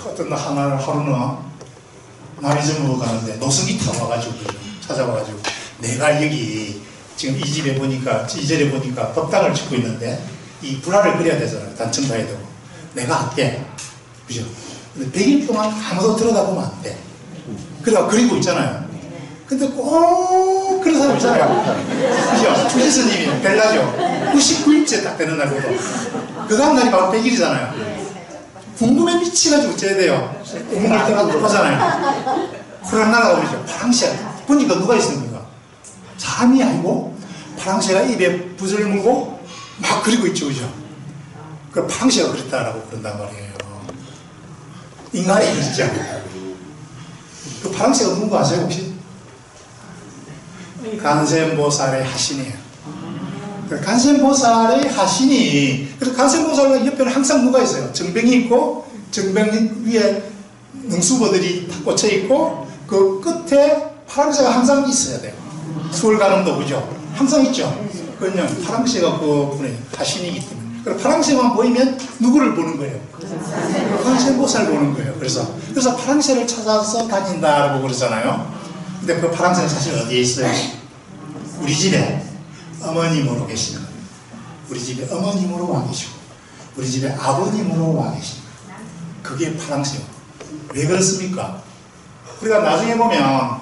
어떤 하루는 남이섬으로 가는데 노숙이 타고 와가지고 찾아와가지고, 내가 여기 지금 이 집에 보니까, 이 절에 보니까 법당을 짓고 있는데 이 불화를 그려야 되잖아요. 단청 가야 되고. 내가 할게. 그죠? 근데 100일 동안 아무도 들여다보면 안 돼. 그러다가 그리고 있잖아요. 근데 꼭 그런 사람 있잖아요. 그죠? 주지스님이 벨라죠. 99일째 딱 되는 날거든. 그 다음 날이 바로 100일이잖아요. 궁금해 미치가지고 째야 돼요. 구멍을 떠나고 보잖아요. 푸른 나라가 오죠. 파랑새. 보니까 누가 있습니까? 사람이 아니고 파랑새가 입에 붓을 물고 막 그리고 있죠, 그죠? 그 파랑새가 그랬다라고 그런단 말이에요. 인간이 그러지 않아요. 그 파랑새가 누군가 아세요, 혹시? 간센보살의 하신이에요. 간센보살의 하신이, 그래서 간센보살 옆에는 항상 누가 있어요? 정병이 있고, 정병 위에 능수보들이 꽂혀 있고, 그 그 끝에 파랑새가 항상 있어야 돼요. 수월 가름도 그죠? 항상 있죠. 그냥 파랑새가 그 분의 화신이기 때문에. 그리고 파랑새만 보이면 누구를 보는 거예요? 관세음보살 보는 거예요. 그래서 파랑새를 찾아서 다닌다라고 그러잖아요. 근데 그 파랑새는 사실 어디에 있어요? 우리 집에 어머님으로 계시는 거예요. 우리 집에 어머님으로 와 계시고, 우리 집에 아버님으로 와 계시는 거예요. 그게 파랑새예요. 왜 그렇습니까? 우리가 나중에 보면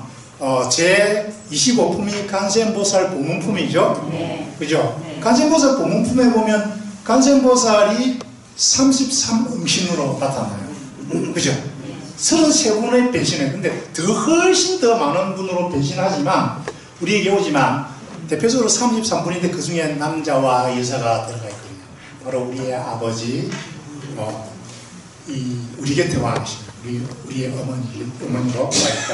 제 25품이 관세음보살 보문품이죠. 네. 그죠? 네. 관세음보살 보문품에 보면 관세음보살이 33음신으로 나타나요. 그죠? 33분의 변신을. 근데 훨씬 더 많은 분으로 변신하지만 우리에게 오지만 대표적으로 33분인데 그 중에 남자와 여자가 들어가 있거든요. 바로 우리의 아버지, 우리 곁에 와 계십니다. 우리의 어머니로 와 있다.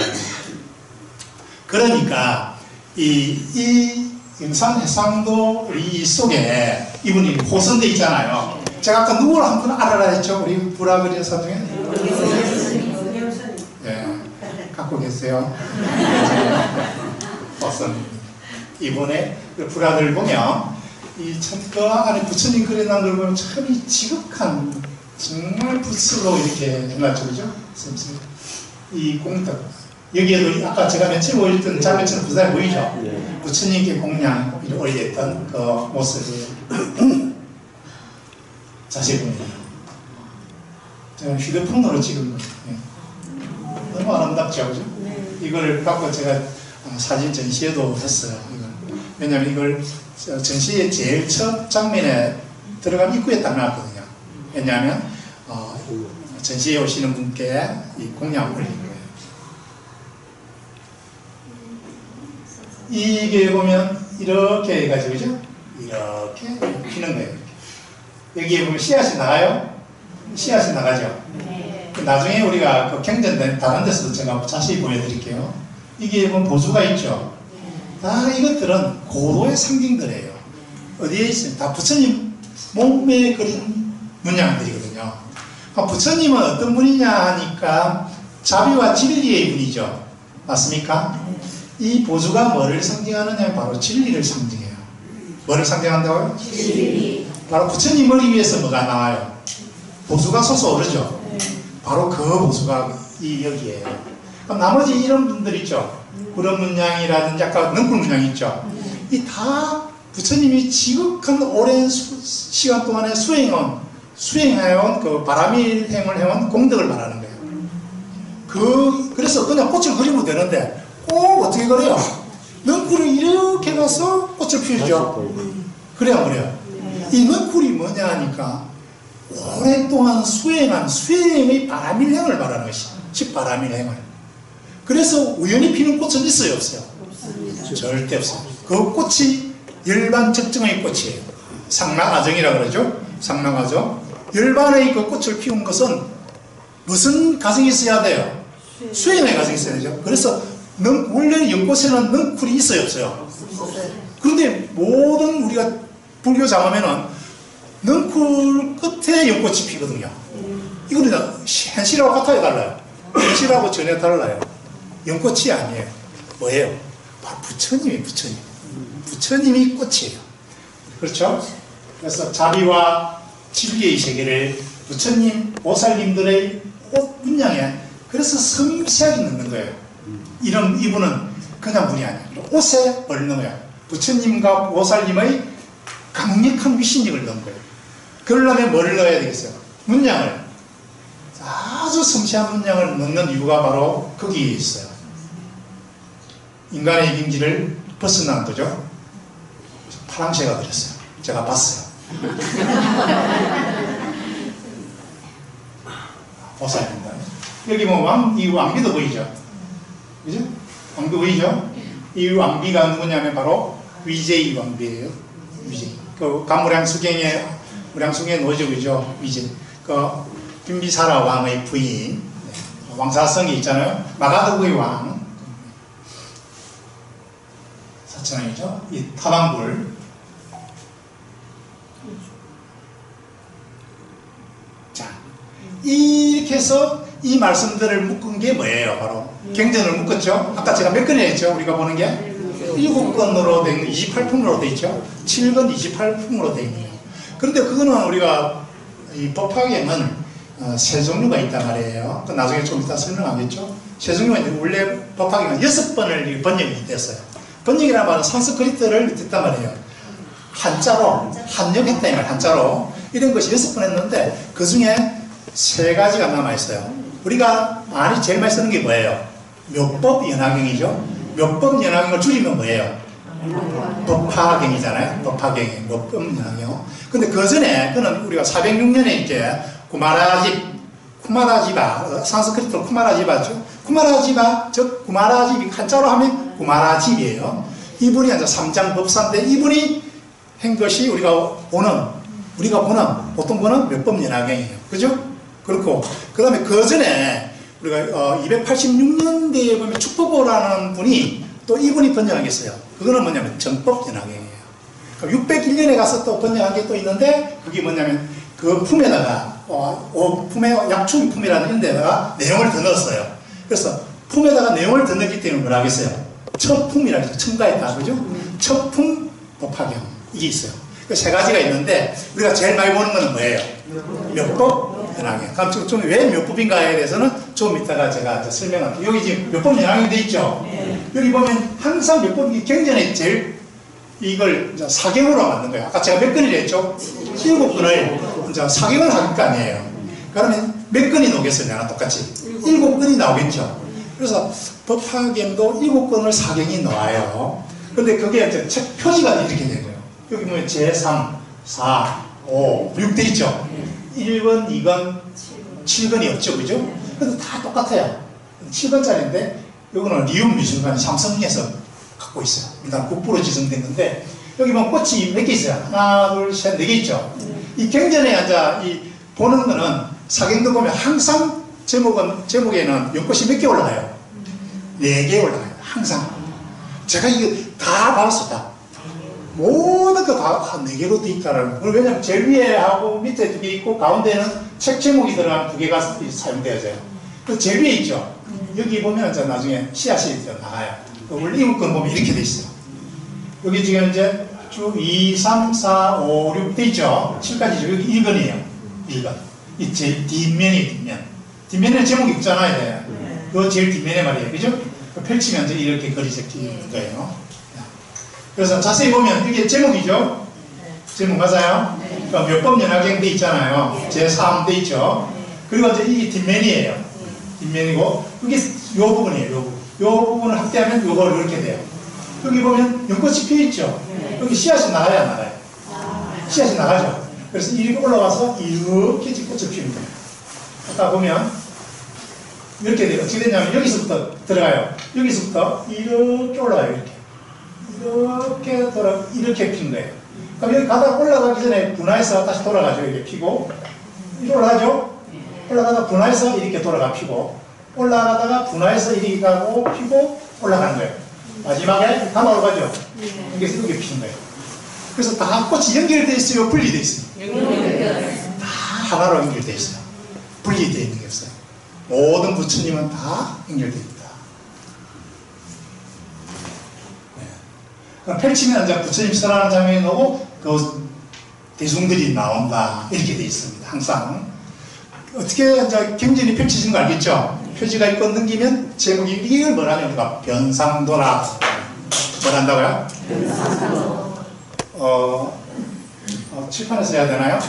그러니까 이 영산해상도 이 속에 이분이 호선돼 있잖아요. 제가 아까 누구를 한 분 알아라 했죠? 우리 불화그리사 중에? 네, 갖고 계세요. 호선. 이번에 불화를 보면 그 안에 부처님 그려놓은 걸 보면 참 이 지극한 정말 붓으로 이렇게 해놨죠, 그죠? 이 공덕. 여기에도 아까 제가 며칠 보여줬던 장면처럼 부산에 보이죠? 네. 부처님께 공양 올렸던 그 모습이 자세히 보면 제가 휴대폰으로 찍은 거예요. 네. 너무 아름답죠, 그죠? 이걸 갖고 제가 사진 전시회도 했어요. 왜냐하면 이걸 전시회 제일 첫 장면에 들어간 입구에 딱 놨거든요. 왜냐하면 전시회 오시는 분께 이 공양을 올린 거예요. 이게 보면 이렇게 해가지고 그죠? 이렇게 피는 거예요. 여기에 보면 씨앗이 나가요? 씨앗이 나가죠? 네. 나중에 우리가 그 경전된 다른 데서도 제가 자세히 보여드릴게요. 이게 보면 보수가 있죠? 다 이것들은 고도의 상징들이에요. 어디에 있어요? 다 부처님 몸에 그린 문양들이거든요. 부처님은 어떤 분이냐 하니까 자비와 진리의 분이죠. 맞습니까? 이 보수가 뭐를 상징하느냐? 바로 진리를 상징해요. 뭐를 상징한다고요? 진리. 바로 부처님 머리 위에서 뭐가 나와요? 보수가 솟아오르죠. 바로 그 보수가 여기에요. 그럼 나머지 이런 분들 있죠. 구름 문양이라든지 아까 능쿨 문양 있죠. 이 다 부처님이 지극한 오랜 시간 동안에 수행해온 그 바라밀 행을 해온 공덕을 말하는 거예요. 그래서 그냥 꽃을 그리면 되는데 꼭 어떻게 그래요? 능쿨을 이렇게 가서 꽃을 피우죠. 그래야 그래요. 이 능쿨이 뭐냐 하니까 오랫동안 수행한 수행의 바라밀행을 말하는 것이 십바라밀행을. 그래서 우연히 피는 꽃은 있어요, 없어요? 없습니다. 절대 없어요. 그 꽃이 열반 적정의 꽃이에요. 상락아정이라고 그러죠. 상락아정. 열반의 그 꽃을 피운 것은 무슨 가정이 있어야 돼요? 수행의 가정이 있어야 되죠. 그래서 원래 연꽃에는 능쿨이 있어요, 없어요? 그런데 모든 우리가 불교 장하면은 능쿨 끝에 연꽃이 피거든요. 이거는 현실하고 같아요, 달라요? 현실하고 전혀 달라요. 연꽃이 아니에요. 뭐예요? 바로 부처님이 부처님. 부처님이 꽃이에요. 그렇죠? 그래서 자비와 진리의 세계를 부처님, 보살님들의 꽃 문양에 그래서 섬세하게 넣는 거예요. 이분은 그냥 분이 아니에요. 옷에 뭘 넣어요? 부처님과 보살님의 강력한 위신력을 넣은 거예요. 그러려면 뭘 넣어야 되겠어요? 문양을. 아주 섬세한 문양을 넣는 이유가 바로 거기에 있어요. 인간의 이김지를 벗어나는 거죠. 파랑새가 그랬어요. 제가 봤어요. 보살입니다. 여기 뭐 이 왕비도 보이죠? 그죠? 왕비 보이죠? 이 왕비가 누구냐면 바로 위제이 왕비예요. 위제이. 그 무량수경의 노적이죠. 위제이. 그 빈비사라 왕의 부인. 왕사성이 있잖아요. 마가더구의 왕. 사천왕이죠. 이 타방불. 자, 이렇게 해서 이 말씀들을 묶은 게 뭐예요? 바로 경전을 묶었죠. 아까 제가 몇 건이나 했죠? 우리가 보는 게 7건으로 된 28품으로 돼 있죠. 7건 28품으로 돼 있네요. 그런데 그거는 우리가 이 법화경은 세 종류가 있단 말이에요. 그 나중에 좀 이따 설명하겠죠. 세 종류가 있는데 원래 법화경은 6번을 번역이 됐어요. 번역이라는 말은 산스크리트를 뜻단 말이에요. 한자로 한역했다 이 말. 한자로 이런 것이 6번 했는데 그 중에 3가지가 남아있어요. 우리가 많이 제일 많이 쓰는 게 뭐예요? 묘법연화경이죠. 묘법연화경을 줄이면 뭐예요? 법화경이잖아요. 법화경이 묘법연화경. 근데 그 전에 그는 우리가 406년에 이제 쿠마라지바 산스크리트로 쿠마라지바죠. 쿠마라지바 즉 구마라집이 한자로 하면 구마라집이에요. 이분이 이제 삼장법사인데 이분이 한 것이 우리가 보는 보통 보는 묘법연화경이에요. 그죠? 그렇고 그 다음에 그 전에 우리가 286년대에 보면 축법호라는 분이 또 이분이 번역한 게 있어요. 그거는 뭐냐면 정법연화경이에요. 601년에 가서 또 번역한 게 또 있는데 그게 뭐냐면 그 품에다가 품에 약충 품이라는 이런 데다가 내용을 더 넣었어요. 그래서 품에다가 내용을 더 넣기 때문에 뭐라 하겠어요? 첫 품이라고 해서 첨가했다. 그죠? 첫 품 법화경 이게 있어요. 그 3가지가 있는데 우리가 제일 많이 보는 거는 뭐예요? 묘법연화경. 그럼 좀 왜 묘법인가에 대해서는 좀 이따가 제가 설명할게요. 여기 지금 묘법연화경이 돼 있죠? 여기 보면 항상 묘법이 경전에 제일 이걸 이제 사경으로 만든 거예요. 아까 제가 몇 건이라 했죠? 7건을 이제 사경을 할 거 아니에요. 그러면 몇 건이 나오겠어요? 내가 똑같이 7건이 나오겠죠. 그래서 법화경도 7건을 사경이 나와요. 근데 그게 이제 책 표지가 이렇게 된 거예요. 여기 보면 제3, 4, 5, 6 돼 있죠? 1건, 2건, 7건이 없죠. 그죠? 근데 다 똑같아요. 7건짜리인데 이거는 리움 미술관이 삼성에서 갖고 있어요. 일단 국부로 지정된 건데 여기 보면 꽃이 몇 개 있어요. 하나, 둘, 셋, 4개 있죠. 이 경전에 앉아 이 보는 거는 사경도 보면 항상 제목에는 연꽃이 몇 개 올라가요? 4개 올라가요. 항상. 제가 이거 다 봤었다. 모든 거 다 4개로 돼 있다라는 거. 왜냐면 제일 위에 하고 밑에 2개 있고 가운데는 책 제목이 들어간 2개가 사용되어져요. 그 제일 위에 있죠. 여기 보면 이제 나중에 씨앗이 나가요. 원래 이웃권 보면 이렇게 돼 있어요. 여기 지금 이제 쭉 2, 3, 4, 5, 6 돼 있죠. 7까지죠. 여기 1건이에요. 1건. 이 제일 뒷면이 뒷면에는 제목이 없잖아요. 그거 제일 뒷면에 말이에요. 그죠? 펼치면 이제 이렇게 글이 적히는 거예요. 그래서 자세히 보면 이게 제목이죠. 제목 맞아요? 그러니까 묘법연화경 돼 있잖아요. 제3 돼 있죠. 그리고 이제 이게 뒷면이에요. 뒷면이고 이게 요 부분이에요. 요 부분을 확대하면 요거 이렇게 돼요. 여기 보면 연꽃이 피어 있죠. 여기 씨앗이 나가야 안 나가요? 씨앗이 나가죠. 그래서 이렇게 올라가서 이렇게 꽃을 피우는 거예요. 아까 보면 이렇게 돼요. 어떻게 되냐면 여기서부터 들어가요. 여기서부터 이렇게 올라가요. 이렇게 피는 거예요. 그럼 여기 가다가 올라가기 전에 분화해서 다시 돌아가죠. 이렇게 피고 이렇게 올라가죠. 올라가다가 분화해서 이렇게 돌아가 피고 올라가다가 분화해서 이렇게 가고 피고 올라가는 거예요. 마지막에 다 올라가죠. 여기서 이렇게 피는 거예요. 그래서 다 꽃이 연결되어 있어요? 분리되어 있어요? 다 하나로 연결되어 있어요. 분리되어 있는 게 없어요. 모든 부처님은 다 연결되어 있다. 네. 펼치면 이제 부처님 설하는 장면이 나오고 그 대중들이 나온다. 이렇게 되어 있습니다. 항상. 어떻게 이제 경전이 펼쳐진 거 알겠죠? 표지가 있고 넘기면 제목이 이걸 뭐라면 우리가 변상도라. 뭘 한다고요? 칠판에서 해야 되나요?